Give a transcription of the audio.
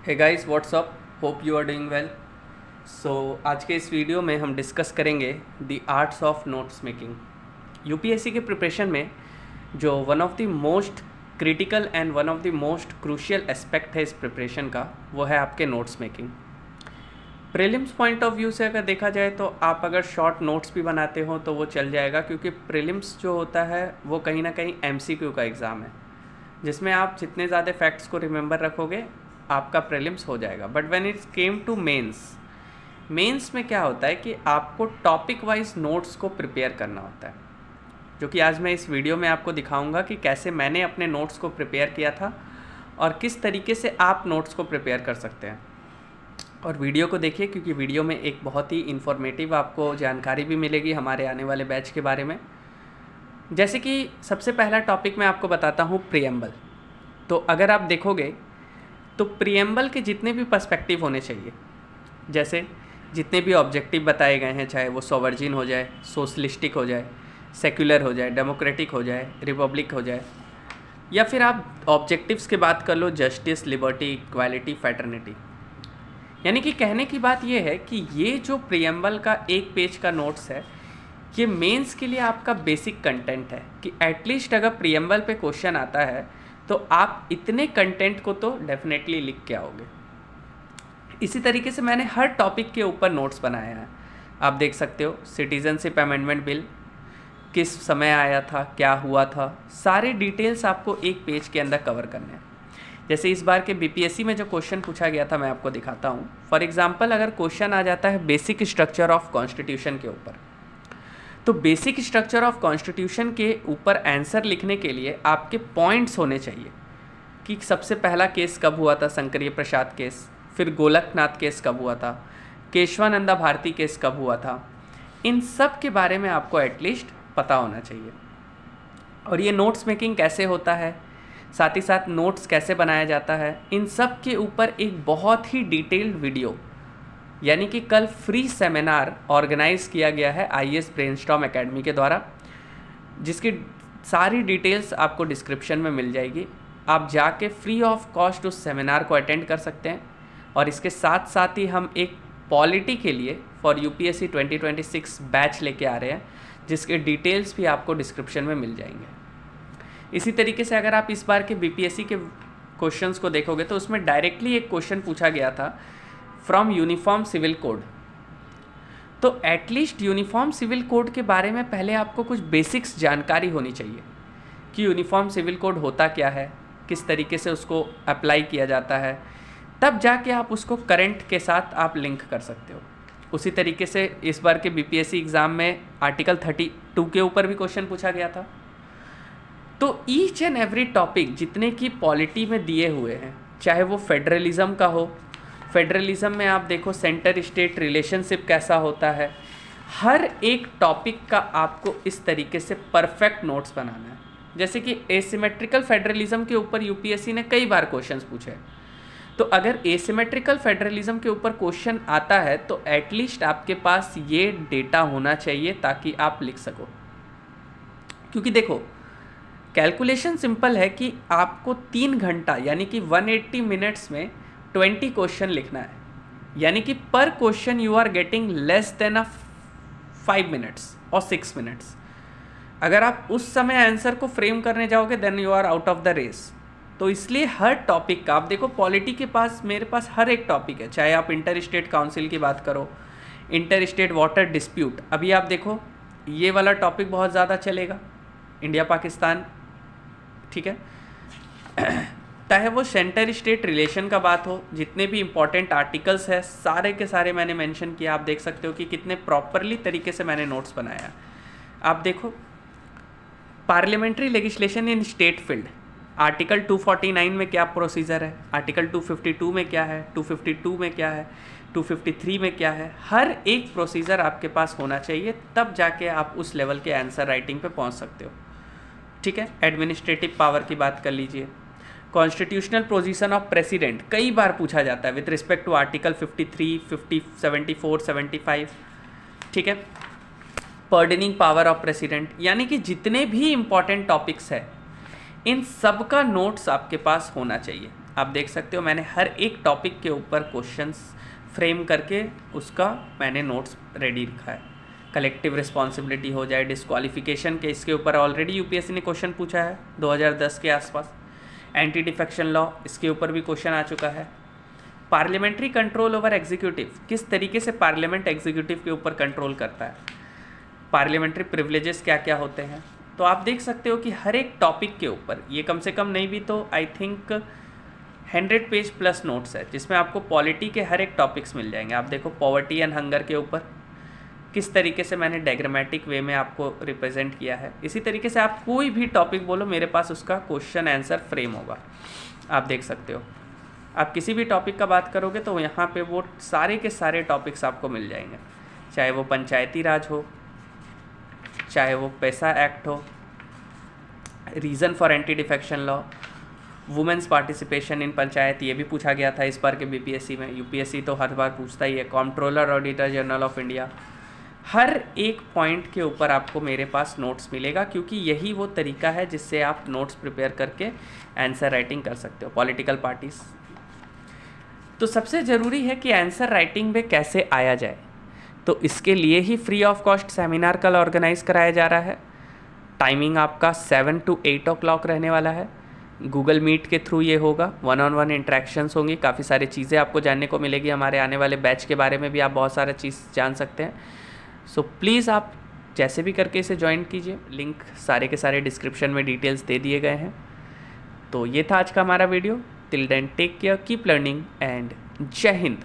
Hey guys what's up, hope you are doing well. So आज के इस video में हम डिस्कस करेंगे the arts of notes making. UPSC के प्रिपरेशन में जो one of the most critical and one of the most crucial aspect है इस प्रिपरेशन का, वो है आपके notes making. Prelims point of view से अगर देखा जाए तो आप अगर शॉर्ट नोट्स भी बनाते हो तो वो चल जाएगा, क्योंकि प्रीलिम्स जो होता है वो कहीं ना कहीं एमसीक्यू का एग्ज़ाम है, जिसमें आप जितने ज़्यादा फैक्ट्स को रिमेंबर रखोगे आपका प्रीलिम्स हो जाएगा। But when it's came to mains में क्या होता है कि आपको टॉपिक वाइज नोट्स को प्रिपेयर करना होता है, जो कि आज मैं इस वीडियो में आपको दिखाऊंगा कि कैसे मैंने अपने नोट्स को प्रिपेयर किया था और किस तरीके से आप नोट्स को प्रिपेयर कर सकते हैं। और वीडियो को देखिए, क्योंकि वीडियो में एक बहुत ही इन्फॉर्मेटिव आपको जानकारी भी मिलेगी हमारे आने वाले बैच के बारे में। जैसे कि सबसे पहला टॉपिक मैं आपको बताता हूँ, प्रीएम्बल। तो अगर आप देखोगे तो प्रीएम्बल के जितने भी पर्सपेक्टिव होने चाहिए, जैसे जितने भी ऑब्जेक्टिव बताए गए हैं, चाहे वो सोवर्जिन हो जाए, सोशलिस्टिक हो जाए, सेक्युलर हो जाए, डेमोक्रेटिक हो जाए, रिपब्लिक हो जाए, या फिर आप ऑब्जेक्टिव्स की बात कर लो, जस्टिस, लिबर्टी, इक्वालिटी, फैटर्निटी। यानी कि कहने की बात ये है कि ये जो प्रीएम्बल का एक पेज का नोट्स है, ये मेंस के लिए आपका बेसिक कंटेंट है कि एटलीस्ट अगर प्रीएम्बल पे क्वेश्चन आता है तो आप इतने कंटेंट को तो डेफिनेटली लिख के आओगे। इसी तरीके से मैंने हर टॉपिक के ऊपर नोट्स बनाया है। आप देख सकते हो, सिटीजनशिप अमेंडमेंट बिल किस समय आया था, क्या हुआ था, सारे डिटेल्स आपको एक पेज के अंदर कवर करने हैं। जैसे इस बार के बीपीएससी में जो क्वेश्चन पूछा गया था, मैं आपको दिखाता हूँ। फॉर एग्जाम्पल, अगर क्वेश्चन आ जाता है बेसिक स्ट्रक्चर ऑफ कॉन्स्टिट्यूशन के ऊपर, तो बेसिक स्ट्रक्चर ऑफ कॉन्स्टिट्यूशन के ऊपर आंसर लिखने के लिए आपके पॉइंट्स होने चाहिए कि सबसे पहला केस कब हुआ था, शंकरीय प्रसाद केस, फिर गोलकनाथ केस कब हुआ था, केशवानंदा भारती केस कब हुआ था। इन सब के बारे में आपको एटलीस्ट पता होना चाहिए। और ये नोट्स मेकिंग कैसे होता है, साथ ही साथ नोट्स कैसे बनाया जाता है, इन सब के ऊपर एक बहुत ही डिटेल्ड वीडियो, यानी कि कल फ्री सेमिनार ऑर्गेनाइज किया गया है आईएएस ब्रेनस्टॉर्म एकेडमी के द्वारा, जिसकी सारी डिटेल्स आपको डिस्क्रिप्शन में मिल जाएगी। आप जाके फ्री ऑफ कॉस्ट उस सेमिनार को अटेंड कर सकते हैं। और इसके साथ साथ ही हम एक पॉलिटी के लिए फॉर यूपीएससी 2026 बैच लेके आ रहे हैं, जिसके डिटेल्स भी आपको डिस्क्रिप्शन में मिल जाएंगे। इसी तरीके से अगर आप इस बार के बीपीएससी के क्वेश्चंस को देखोगे तो उसमें डायरेक्टली एक क्वेश्चन पूछा गया था फ्रॉम यूनिफॉर्म सिविल कोड। तो एटलीस्ट यूनिफॉर्म सिविल कोड के बारे में पहले आपको कुछ बेसिक्स जानकारी होनी चाहिए कि यूनिफॉर्म सिविल कोड होता क्या है, किस तरीके से उसको अप्लाई किया जाता है, तब जाके आप उसको करंट के साथ आप लिंक कर सकते हो। उसी तरीके से इस बार के बीपीएससी एग्ज़ाम में आर्टिकल 32 के ऊपर भी क्वेश्चन पूछा गया था। तो ईच एंड एवरी टॉपिक जितने की पॉलिटी में दिए हुए हैं, चाहे वो फेडरलिज्म का हो, फेडरलिज्म में आप देखो सेंटर स्टेट रिलेशनशिप कैसा होता है, हर एक टॉपिक का आपको इस तरीके से परफेक्ट नोट्स बनाना है। जैसे कि एसिमेट्रिकल फेडरलिज्म के ऊपर यूपीएससी ने कई बार क्वेश्चंस पूछे, तो अगर एसिमेट्रिकल फेडरलिज्म के ऊपर क्वेश्चन आता है तो एटलीस्ट आपके पास ये डेटा होना चाहिए ताकि आप लिख सको। क्योंकि देखो, कैलकुलेशन सिंपल है कि आपको 3 घंटा यानी कि 180 मिनट्स में 20 क्वेश्चन लिखना है, यानी कि पर question you are getting less than 5 minutes और 6 मिनट्स। अगर आप उस समय आंसर को फ्रेम करने जाओगे then you are out of the race. तो इसलिए हर टॉपिक का, आप देखो पॉलिटी के पास, मेरे पास हर एक टॉपिक है, चाहे आप इंटर स्टेट काउंसिल की बात करो, इंटर स्टेट वाटर डिस्प्यूट, अभी आप देखो ये वाला टॉपिक बहुत ज़्यादा चलेगा, इंडिया पाकिस्तान, ठीक है। चाहे वो सेंटर स्टेट रिलेशन का बात हो, जितने भी इंपॉर्टेंट आर्टिकल्स है सारे के सारे मैंने मेंशन किया। आप देख सकते हो कि कितने प्रॉपरली तरीके से मैंने नोट्स बनाया। आप देखो पार्लियामेंट्री लेजिस्लेशन इन स्टेट फील्ड, आर्टिकल 249 में क्या प्रोसीजर है, आर्टिकल 252 में क्या है, 252 में क्या है, 253 में क्या है, हर एक प्रोसीजर आपके पास होना चाहिए, तब जाके आप उस लेवल के आंसर राइटिंग पे पहुंच सकते हो, ठीक है। एडमिनिस्ट्रेटिव पावर की बात कर लीजिए, कॉन्स्टिट्यूशनल पोजीशन ऑफ प्रेसिडेंट कई बार पूछा जाता है विद रिस्पेक्ट टू आर्टिकल 53, 50, 74, 75, ठीक है। पर्डनिंग पावर ऑफ प्रेसिडेंट, यानी कि जितने भी इंपॉर्टेंट टॉपिक्स है इन सब का नोट्स आपके पास होना चाहिए। आप देख सकते हो मैंने हर एक टॉपिक के ऊपर क्वेश्चंस फ्रेम करके उसका मैंने नोट्स रेडी रखा है। कलेक्टिव रिस्पॉन्सिबिलिटी हो जाए, डिस्क्वालिफिकेशन के, इसके ऊपर ऑलरेडी यूपीएससी ने क्वेश्चन पूछा है 2010 के आसपास। एंटी डिफेक्शन लॉ, इसके ऊपर भी क्वेश्चन आ चुका है। पार्लियामेंट्री कंट्रोल ओवर एग्जीक्यूटिव, किस तरीके से पार्लियामेंट एग्जीक्यूटिव के ऊपर कंट्रोल करता है, पार्लियामेंट्री प्रिविलेजेस क्या क्या होते हैं। तो आप देख सकते हो कि हर एक टॉपिक के ऊपर ये कम से कम नहीं भी तो I think 100 page plus notes है, जिसमें आपको पॉलिटी के हर एक टॉपिक्स मिल जाएंगे। आप देखो पॉवर्टी एंड हंगर के ऊपर किस तरीके से मैंने डायग्रामेटिक वे में आपको रिप्रेजेंट किया है। इसी तरीके से आप कोई भी टॉपिक बोलो, मेरे पास उसका क्वेश्चन आंसर फ्रेम होगा। आप देख सकते हो, आप किसी भी टॉपिक का बात करोगे तो यहाँ पे वो सारे के सारे टॉपिक्स आपको मिल जाएंगे, चाहे वो पंचायती राज हो, चाहे वो पैसा एक्ट हो, reason for anti defection law, women's participation in panchayat, ये भी पूछा गया था इस बार के बीपीएससी में। यूपीएससी तो हर बार पूछता ही है। Controller auditor general of India, हर एक पॉइंट के ऊपर आपको मेरे पास नोट्स मिलेगा, क्योंकि यही वो तरीका है जिससे आप नोट्स प्रिपेयर करके आंसर राइटिंग कर सकते हो। पॉलिटिकल पार्टीज, तो सबसे ज़रूरी है कि आंसर राइटिंग में कैसे आया जाए, तो इसके लिए ही फ्री ऑफ कॉस्ट सेमिनार कल ऑर्गेनाइज कराया जा रहा है। टाइमिंग आपका 7 to 8 o'clock रहने वाला है। गूगल मीट के थ्रू ये होगा, 1-on-1 इंट्रैक्शंस होंगी, काफ़ी सारी चीज़ें आपको जानने को मिलेगी। हमारे आने वाले बैच के बारे में भी आप बहुत सारा चीज़ जान सकते हैं। सो प्लीज़ आप जैसे भी करके इसे ज्वाइन कीजिए। लिंक सारे के सारे डिस्क्रिप्शन में डिटेल्स दे दिए गए हैं। तो ये था आज का हमारा video. Till then take care, keep learning and Jai Hind.